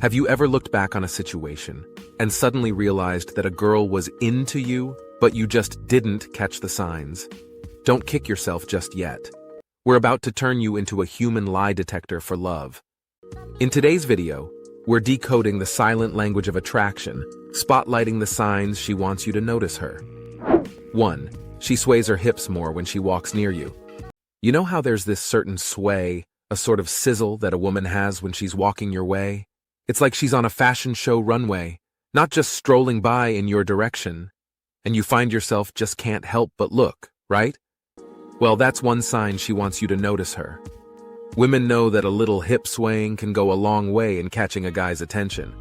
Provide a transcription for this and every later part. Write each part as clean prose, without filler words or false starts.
Have you ever looked back on a situation and suddenly realized that a girl was into you, but you just didn't catch the signs? Don't kick yourself just yet. We're about to turn you into a human lie detector for love. In today's video, we're decoding the silent language of attraction, spotlighting the signs she wants you to notice her. 1. She sways her hips more when she walks near you. You know how there's this certain sway, a sort of sizzle that a woman has when she's walking your way? It's like she's on a fashion show runway, not just strolling by in your direction, and you find yourself just can't help but look, right? Well, that's one sign she wants you to notice her. Women know that a little hip swaying can go a long way in catching a guy's attention.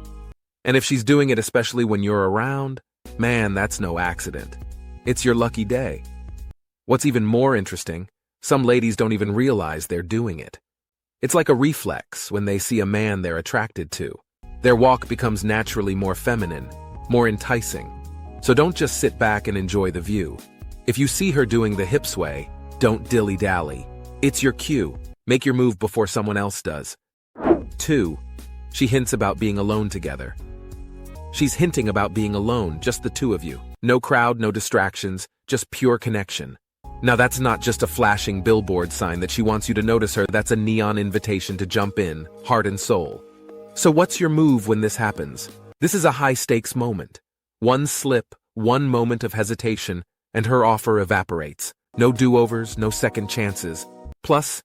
And if she's doing it especially when you're around, man, that's no accident. It's your lucky day. What's even more interesting, some ladies don't even realize they're doing it. It's like a reflex when they see a man they're attracted to. Their walk becomes naturally more feminine, more enticing. So don't just sit back and enjoy the view. If you see her doing the hip sway, don't dilly-dally. It's your cue. Make your move before someone else does. 2. She hints about being alone together. She's hinting about being alone, just the two of you. No crowd, no distractions, just pure connection. Now that's not just a flashing billboard sign that she wants you to notice her, that's a neon invitation to jump in, heart and soul. So what's your move when this happens? This is a high-stakes moment. One slip, one moment of hesitation, and her offer evaporates. No do-overs, no second chances. Plus,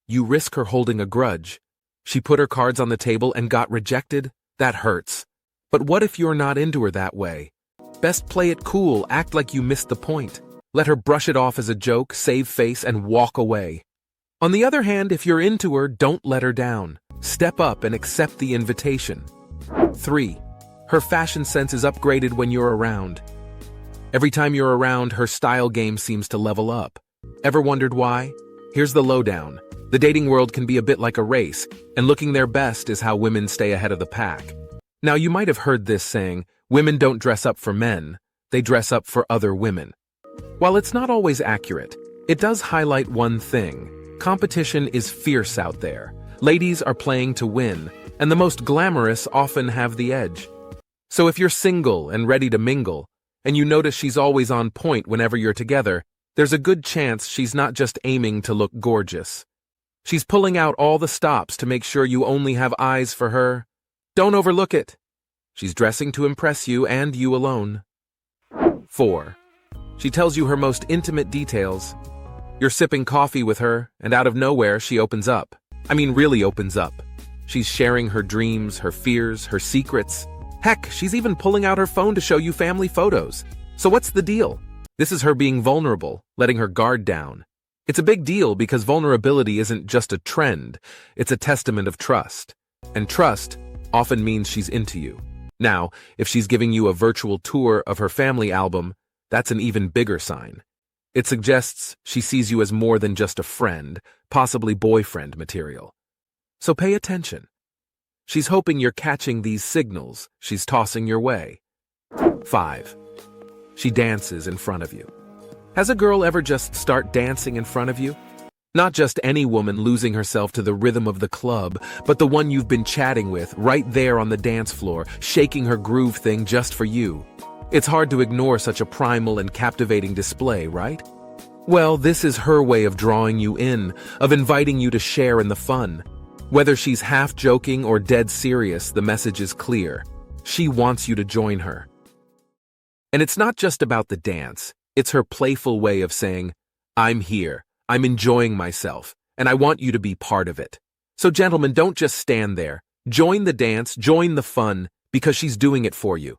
you risk her holding a grudge. She put her cards on the table and got rejected? That hurts. But what if you're not into her that way? Best play it cool, act like you missed the point. Let her brush it off as a joke, save face, and walk away. On the other hand, if you're into her, don't let her down. Step up and accept the invitation. 3. Her fashion sense is upgraded when you're around. Every time you're around, her style game seems to level up. Ever wondered why? Here's the lowdown. The dating world can be a bit like a race, and looking their best is how women stay ahead of the pack. Now, you might have heard this saying, women don't dress up for men, they dress up for other women. While it's not always accurate, it does highlight one thing. Competition is fierce out there. Ladies are playing to win, and the most glamorous often have the edge. So if you're single and ready to mingle, and you notice she's always on point whenever you're together, there's a good chance she's not just aiming to look gorgeous. She's pulling out all the stops to make sure you only have eyes for her. Don't overlook it. She's dressing to impress you and you alone. 4. She tells you her most intimate details. You're sipping coffee with her, and out of nowhere she opens up. I mean, really opens up. She's sharing her dreams, her fears, her secrets. Heck, she's even pulling out her phone to show you family photos. So what's the deal? This is her being vulnerable, letting her guard down. It's a big deal because vulnerability isn't just a trend, it's a testament of trust. And trust often means she's into you. Now, if she's giving you a virtual tour of her family album, that's an even bigger sign. It suggests she sees you as more than just a friend, possibly boyfriend material. So pay attention. She's hoping you're catching these signals she's tossing your way. 5. She dances in front of you. Has a girl ever just start dancing in front of you? Not just any woman losing herself to the rhythm of the club, but the one you've been chatting with right there on the dance floor, shaking her groove thing just for you. It's hard to ignore such a primal and captivating display, right? Well, this is her way of drawing you in, of inviting you to share in the fun. Whether she's half joking or dead serious, the message is clear. She wants you to join her. And it's not just about the dance. It's her playful way of saying, I'm here, I'm enjoying myself, and I want you to be part of it. So gentlemen, don't just stand there. Join the dance, join the fun, because she's doing it for you.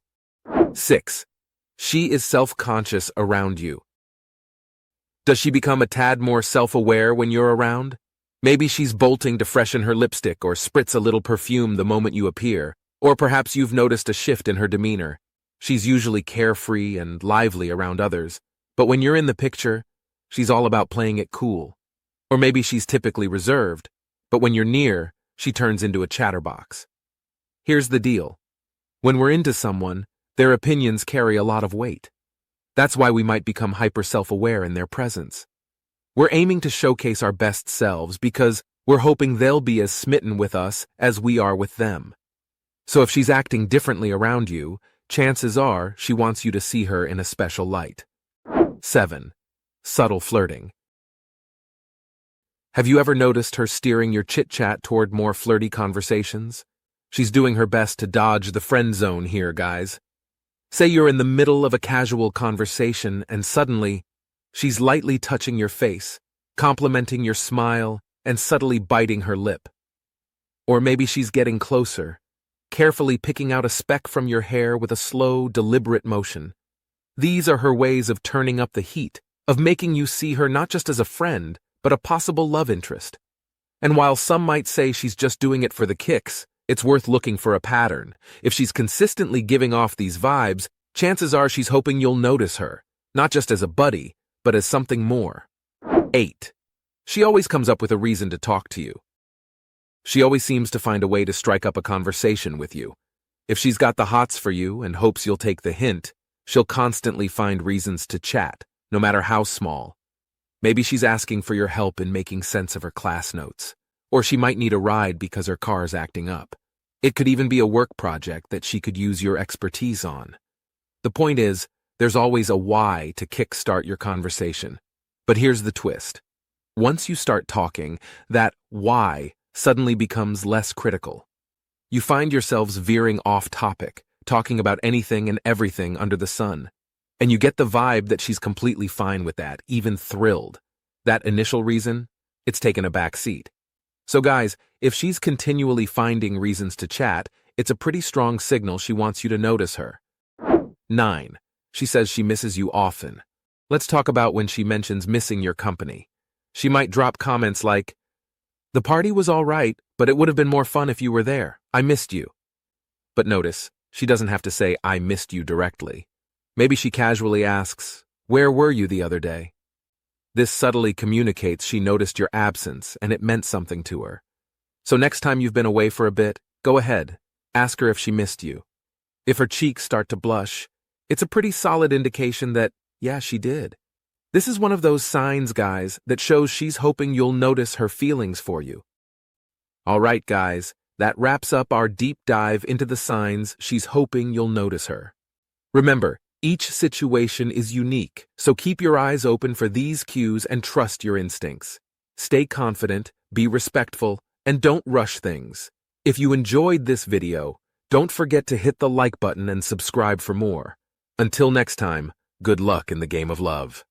6. She is self-conscious around you. Does she become a tad more self-aware when you're around? Maybe she's bolting to freshen her lipstick or spritz a little perfume the moment you appear, or perhaps you've noticed a shift in her demeanor. She's usually carefree and lively around others, but when you're in the picture, she's all about playing it cool. Or maybe she's typically reserved, but when you're near, she turns into a chatterbox. Here's the deal. When we're into someone, their opinions carry a lot of weight. That's why we might become hyper-self-aware in their presence. We're aiming to showcase our best selves because we're hoping they'll be as smitten with us as we are with them. So if she's acting differently around you, chances are she wants you to see her in a special light. 7. Subtle flirting. Have you ever noticed her steering your chit-chat toward more flirty conversations? She's doing her best to dodge the friend zone here, guys. Say you're in the middle of a casual conversation and suddenly, she's lightly touching your face, complimenting your smile, and subtly biting her lip. Or maybe she's getting closer, carefully picking out a speck from your hair with a slow, deliberate motion. These are her ways of turning up the heat, of making you see her not just as a friend, but a possible love interest. And while some might say she's just doing it for the kicks, it's worth looking for a pattern. If she's consistently giving off these vibes, chances are she's hoping you'll notice her, not just as a buddy, but as something more. 8. She always comes up with a reason to talk to you. She always seems to find a way to strike up a conversation with you. If she's got the hots for you and hopes you'll take the hint, she'll constantly find reasons to chat, no matter how small. Maybe she's asking for your help in making sense of her class notes, or she might need a ride because her car's acting up. It could even be a work project that she could use your expertise on. The point is, there's always a why to kickstart your conversation. But here's the twist. Once you start talking, that why suddenly becomes less critical. You find yourselves veering off topic, talking about anything and everything under the sun. And you get the vibe that she's completely fine with that, even thrilled. That initial reason, it's taken a back seat. So guys, if she's continually finding reasons to chat, it's a pretty strong signal she wants you to notice her. 9. She says she misses you often. Let's talk about when she mentions missing your company. She might drop comments like, "The party was all right, but it would have been more fun if you were there. I missed you." But notice, she doesn't have to say, "I missed you" directly. Maybe she casually asks, "Where were you the other day?" This subtly communicates she noticed your absence and it meant something to her. So next time you've been away for a bit, go ahead, ask her if she missed you. If her cheeks start to blush, it's a pretty solid indication that, yeah, she did. This is one of those signs, guys, that shows she's hoping you'll notice her feelings for you. All right, guys, that wraps up our deep dive into the signs she's hoping you'll notice her. Remember, each situation is unique, so keep your eyes open for these cues and trust your instincts. Stay confident, be respectful, and don't rush things. If you enjoyed this video, don't forget to hit the like button and subscribe for more. Until next time, good luck in the game of love.